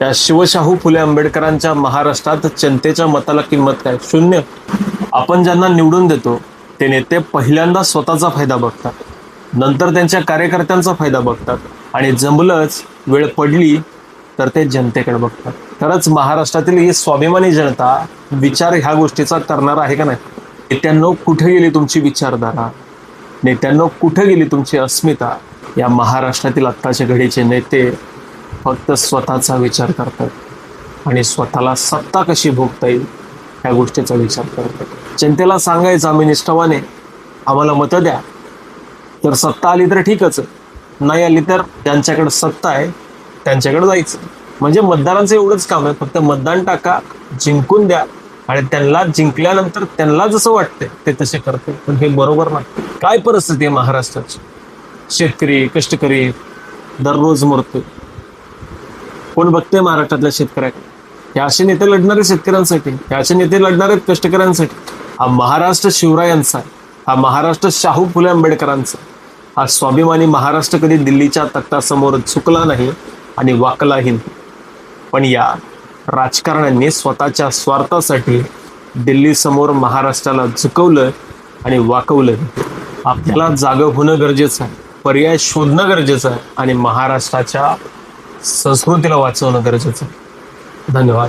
या शिवशाहू फुले आंबेडकरांच्या महाराष्ट्रात जनतेच्या मताला किंमत काय? शून्य. आपण ज्यांना निवडून देतो ते नेते पहिल्यांदा स्वतःचा फायदा बघतात, नंतर त्यांच्या कार्यकर्त्यांचा फायदा बघतात आणि जमलंच वेळ पडली तर ते जनतेकडे बघतात. खरंच महाराष्ट्रातील ही स्वाभिमानी जनता विचार ह्या गोष्टीचा करणार आहे का नाही? नेत्यांनो, कुठे गेली तुमची विचारधारा? नेत्यांनो, कुठे गेली तुमची अस्मिता? या महाराष्ट्रातील आत्ताच्या घडीचे नेते फक्त स्वतःचा विचार करतात आणि स्वतःला सत्ता कशी भोगता येईल ह्या गोष्टीचा विचार करतात. जनतेला सांगायचं आम्ही निष्ठावान आहे, आम्हाला मतं द्या. तर सत्ता आली तर ठीकच, नाही आली तर ज्यांच्याकडे सत्ता आहे त्यांच्याकडे जायचं. म्हणजे मतदारांचं एवढंच काम आहे, फक्त मतदान टाका, जिंकून द्या आणि त्यांना जिंकल्यानंतर त्यांना जसं वाटतंय ते तसे करते. पण हे बरोबर नाही. काय परिस्थिती आहे महाराष्ट्राची? शेतकरी, कष्टकरी दररोज मरतोय. कोण बघते महाराष्ट्रातल्या शेतकऱ्याकडे? हे असे नेते लढणारे शेतकऱ्यांसाठी, हे असे नेते लढणारे कष्टकऱ्यांसाठी. हा महाराष्ट्र शिवरायांचा आहे, हा महाराष्ट्र शाहू फुले आंबेडकरांचा. हा स्वाभिमानी महाराष्ट्र कधी दिल्लीच्या तख्तासमोर झुकला नाही आणि वाकलाही नाही. पण या राजकारण्यांनी स्वतःच्या स्वार्थासाठी दिल्ली समोर महाराष्ट्राला झुकवलं आणि वाकवलं. आपल्याला जागं होणं गरजेचं आहे, पर्याय शोधणं गरजेचं आहे आणि महाराष्ट्राच्या संस्कृतीला वाचवणं गरजेचं आहे. धन्यवाद.